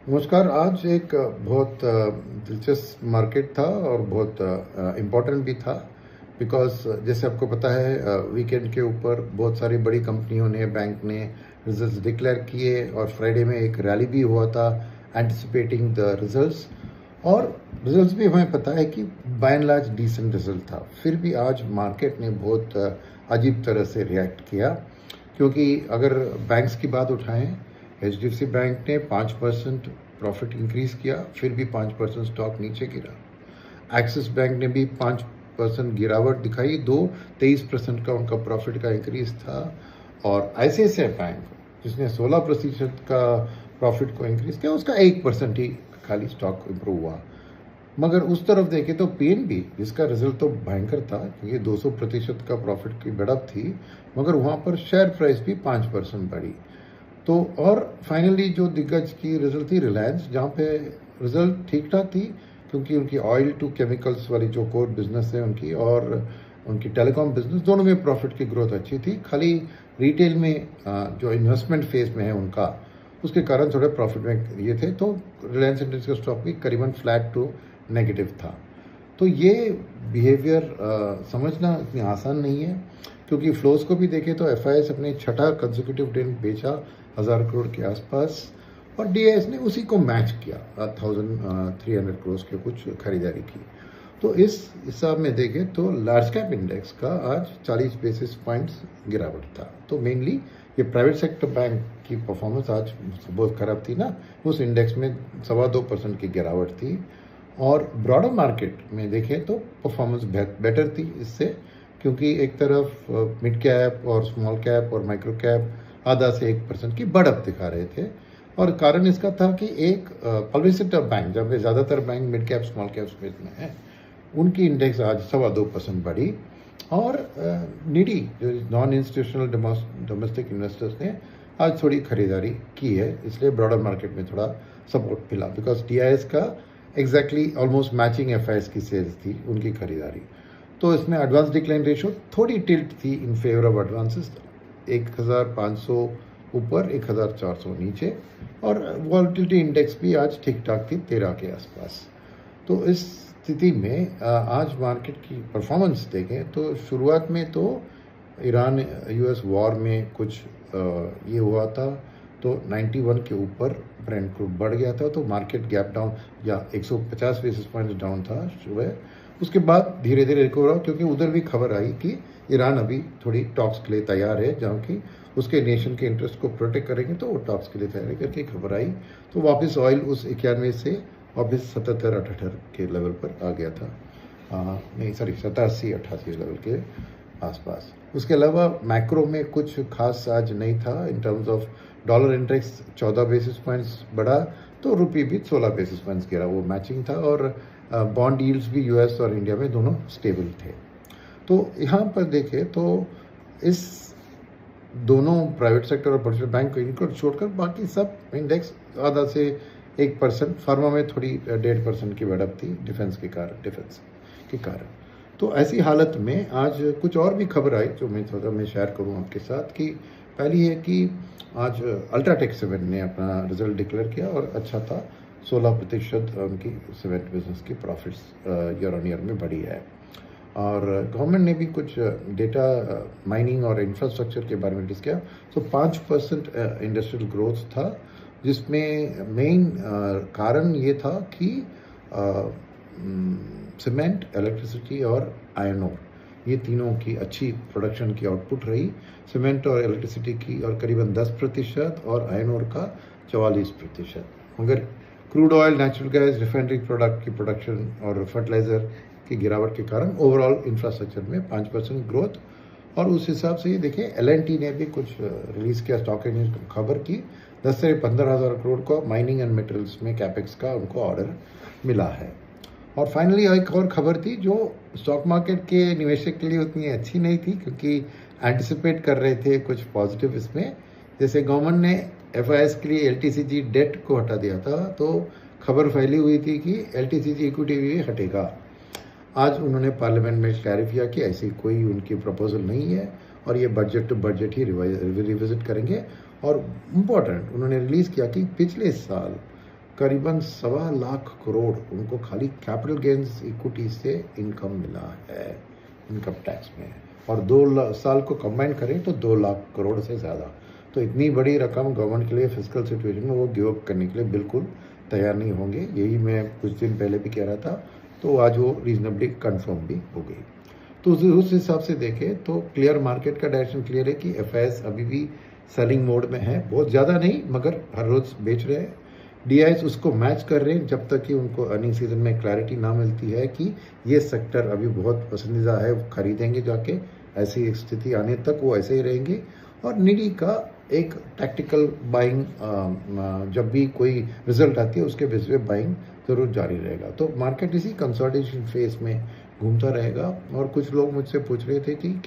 नमस्कार। आज एक बहुत दिलचस्प मार्केट था और बहुत इम्पोर्टेंट भी था बिकॉज़ जैसे आपको पता है वीकेंड के ऊपर बहुत सारी बड़ी कंपनियों ने बैंक ने रिजल्ट्स डिक्लेयर किए और फ्राइडे में एक रैली भी हुआ था एंटिसिपेटिंग द रिजल्ट्स। और रिजल्ट्स भी हमें पता है कि by and large decent result था। फिर भी आज मार्केट ने बहुत अजीब तरह से रिएक्ट किया क्योंकि अगर बैंक्स की बात उठाएं, HDFC बैंक ने 5% प्रॉफिट इंक्रीज किया, फिर भी 5% स्टॉक नीचे गिरा। एक्सिस बैंक ने भी 5% गिरावट दिखाई, 23% का उनका प्रॉफिट का इंक्रीज था। और ICICI बैंक जिसने 16% का प्रॉफिट को इंक्रीज किया, उसका 1% ही खाली स्टॉक इंप्रूव हुआ। मगर उस तरफ देखें तो PNB जिसका रिजल्ट तो भयंकर था क्योंकि 200% का प्रॉफिट की बढ़त थी, मगर वहाँ पर शेयर प्राइस भी 5% बढ़ी। तो और फाइनली जो दिग्गज की रिजल्ट थी रिलायंस, जहाँ पे रिजल्ट ठीक ठाक थी क्योंकि उनकी ऑयल टू केमिकल्स वाली जो कोर बिजनेस है उनकी और उनकी टेलीकॉम बिजनेस, दोनों में प्रॉफिट की ग्रोथ अच्छी थी। खाली रिटेल में जो इन्वेस्टमेंट फेज में है उनका, उसके कारण थोड़े प्रॉफिट में ये थे। तो रिलायंस इंडस्ट्रीज का स्टॉक भी करीबन फ्लैट टू नेगेटिव था। तो ये बिहेवियर समझना इतनी आसान नहीं है क्योंकि फ्लोज को भी देखें तो FIS अपने छठा कंसेक्यूटिव दिन बेचा 1000 करोड़ के आसपास और DIS ने उसी को मैच किया, 1300 करोड़ के कुछ खरीदारी की। तो इस हिसाब में देखें तो लार्ज कैप इंडेक्स का आज 40 बेसिस पॉइंट्स गिरावट था। तो मेनली ये प्राइवेट सेक्टर बैंक की परफॉर्मेंस आज बहुत खराब थी ना, उस इंडेक्स में 2.25% की गिरावट थी। और ब्रॉडर मार्केट में देखें तो परफॉर्मेंस बेटर थी इससे, क्योंकि एक तरफ मिड कैप और स्मॉल कैप और माइक्रो कैप आधा से 1% की बढ़त दिखा रहे थे। और कारण इसका था कि एक पब्लिक सेक्टर बैंक, जब ज़्यादातर bank mid cap small cap space में है, उनकी इंडेक्स आज 2.25% बढ़ी। और निडी जो नॉन इंस्टीट्यूशनल डोमेस्टिक इन्वेस्टर्स ने आज थोड़ी खरीदारी की है, इसलिए ब्रॉडर मार्केट में थोड़ा सपोर्ट मिला बिकॉज DIS का एग्जैक्टली ऑलमोस्ट मैचिंग FIS की सेल्स थी उनकी खरीदारी। तो इसमें एडवांस डिक्लाइन रेशियो थोड़ी टिल्ट थी इन फेवर ऑफ एडवांसेस, 1500 ऊपर 1400 नीचे। और वॉलेटिलिटी इंडेक्स भी आज ठीक ठाक थी 13 के आसपास। तो इस स्थिति में आज मार्केट की परफॉर्मेंस देखें तो शुरुआत में तो ईरान US वॉर में कुछ ये हुआ था, तो 91 के ऊपर ब्रेंट क्रूड बढ़ गया था, तो मार्केट गैप डाउन या 150 बेसिस पॉइंट्स डाउन था सुबह। उसके बाद धीरे धीरे रिकवर हुआ क्योंकि उधर भी खबर आई कि ईरान अभी थोड़ी टॉक्स के लिए तैयार है, जहाँ की उसके नेशन के इंटरेस्ट को प्रोटेक्ट करेंगे, तो वो टॉक्स के लिए तैयारी करके खबर आई। तो वापस ऑयल उस 91 से वापस 77-78 के लेवल पर आ गया था। नहीं सॉरी 87-88 लेवल के आसपास। उसके अलावा मैक्रो में कुछ खास आज नहीं था। In terms of dollar index 14 basis points बढ़ा, तो रुपी भी 16 बेसिस पॉइंट्स गिरा, वो मैचिंग था। और बॉन्ड यील्ड्स भी US और इंडिया में दोनों स्टेबल थे। तो यहाँ पर देखें तो इस दोनों प्राइवेट सेक्टर और पब्लिक बैंक इनको छोड़कर बाकी सब इंडेक्स आधा से 1%, फार्मा में थोड़ी 1.5% की बढ़त थी डिफेंस के कारण। तो ऐसी हालत में आज कुछ और भी खबर आई जो मैं शेयर करूं आपके साथ। कि पहली है कि आज अल्ट्राटेक सीमेंट ने अपना रिजल्ट डिक्लेयर किया और अच्छा था, 16% उनकी सीमेंट बिजनेस की प्रॉफिट्स ईयर ऑन ईयर में बढ़ी है। और गवर्नमेंट ने भी कुछ डेटा माइनिंग और इंफ्रास्ट्रक्चर के बारे में डिस्कस किया। तो 5% इंडस्ट्रियल ग्रोथ था, जिसमें मेन कारण ये था कि सीमेंट, इलेक्ट्रिसिटी और आयरन ओर, ये तीनों की अच्छी प्रोडक्शन की आउटपुट रही। सीमेंट और इलेक्ट्रिसिटी की और करीबन 10% और आयरन ओर का 44%। मगर crude oil, natural gas, refinery product की प्रोडक्शन और फर्टिलाइजर की गिरावट के कारण ओवरऑल इंफ्रास्ट्रक्चर में 5% ग्रोथ। और उस हिसाब से ये देखिए L&T ने भी कुछ रिलीज किया, स्टॉक एक्सचेंज खबर की 10 से 15,000 करोड़ का माइनिंग एंड मेटल्स में कैपेक्स का उनको ऑर्डर मिला है। और फाइनली एक और खबर थी जो स्टॉक मार्केट के निवेशक के लिए उतनी अच्छी नहीं थी, क्योंकि एंटिसिपेट कर रहे थे कुछ पॉजिटिव इसमें। जैसे गवर्नमेंट ने FIS के लिए LTCG डेट को हटा दिया था, तो खबर फैली हुई थी कि LTCG इक्विटी भी हटेगा। आज उन्होंने पार्लियामेंट में क्लैरिफाई किया कि ऐसी कोई उनकी प्रपोजल नहीं है और ये बजट टू बजट ही रिविजिट करेंगे। और इम्पोर्टेंट, उन्होंने रिलीज़ किया कि पिछले साल करीबन 1.25 लाख करोड़ उनको खाली कैपिटल गेन्स इक्विटी से इनकम मिला है इनकम टैक्स में, और 2 साल को कंबाइन करें तो 2 लाख करोड़ से ज़्यादा। तो इतनी बड़ी रकम गवर्नमेंट के लिए फिजिकल सिचुएशन में वो गिव अप करने के लिए बिल्कुल तैयार नहीं होंगे। यही मैं कुछ दिन पहले भी कह रहा था, तो आज वो रीजनेबली कंफर्म भी हो गई। तो उस हिसाब से देखें तो क्लियर मार्केट का डायरेक्शन क्लियर है कि एफआईआईस अभी भी सेलिंग मोड में है, बहुत ज़्यादा नहीं मगर हर रोज़ बेच रहे हैं। डीआईएस उसको मैच कर रहे हैं जब तक कि उनको अर्निंग सीजन में क्लैरिटी ना मिलती है कि ये सेक्टर अभी बहुत पसंदीदा है, खरीदेंगे जाके। ऐसी स्थिति आने तक वो ऐसे ही रहेंगे। और निडी का एक टैक्टिकल बाइंग, जब भी कोई रिजल्ट आती है उसके बेस पे बाइंग जरूर जारी रहेगा। तो मार्केट इसी कंसोलिडेशन फेज में घूमता रहेगा। और कुछ लोग मुझसे पूछ रहे थे कि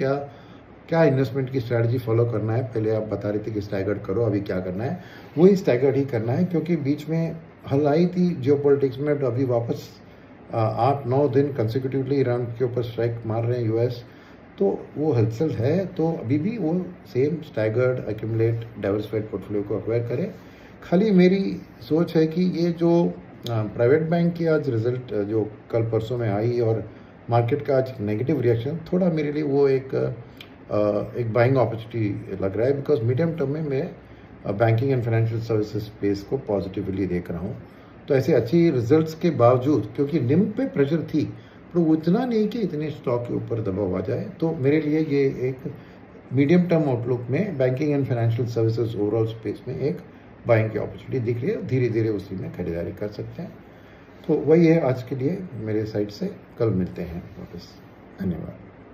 क्या इन्वेस्टमेंट की स्ट्रैटेजी फॉलो करना है। पहले आप बता रहे थे कि स्टैगर्ड करो, अभी क्या करना है? वही स्टैगर्ड ही करना है, क्योंकि बीच में हल आई थी जियोपॉलिटिक्स में, तो अभी वापस 8-9 दिन कंसेक्यूटिवली ईरान के ऊपर स्ट्राइक मार रहे हैं यूएस, तो वो हेल्पफुल है। तो अभी भी वो same staggered accumulate diversified portfolio को एक्वायर करें। खाली मेरी सोच है कि ये जो प्राइवेट बैंक की आज रिजल्ट जो कल परसों में आई और मार्केट का आज नेगेटिव रिएक्शन, थोड़ा मेरे लिए वो एक बाइंग अपॉर्चुनिटी लग रहा है। बिकॉज मीडियम टर्म में मैं banking and financial services space को पॉजिटिवली देख रहा हूँ। तो ऐसे अच्छी रिजल्ट्स के बावजूद, क्योंकि निम पे प्रेशर थी, तो उतना नहीं कि इतने स्टॉक के ऊपर दबाव आ जाए, तो मेरे लिए ये एक मीडियम टर्म आउटलुक में banking and financial services overall space में एक बाइंग की अपॉर्चुनिटी दिख रही है। धीरे धीरे उसी में खरीदारी कर सकते हैं। तो वही है आज के लिए मेरे साइड से। कल मिलते हैं वापस। धन्यवाद।